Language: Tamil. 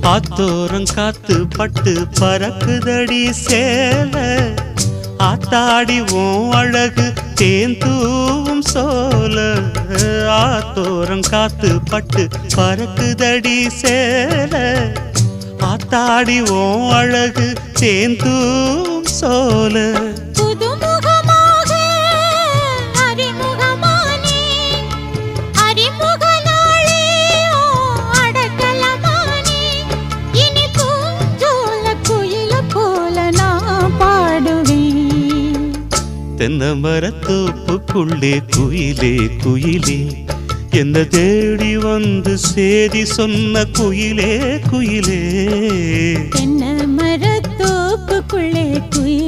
ஆத்தோரம் காத்து பட்டு பறக்குதடி சேல ஆத்தாடி உன் அழகு தேந்தூவும் சோல ஆத்தோரம் காத்து பட்டு பறக்குதடி சேல ஆத்தாடி உன் அழகு தேந்தூவும் சோல தென்னமரத்தோப்புக்குள்ளே குயிலே குயிலே என்ன தேடி வந்து சேதி சொன்ன குயிலே குயிலே தென்னமரத்தோப்புக்குள்ளே குயிலே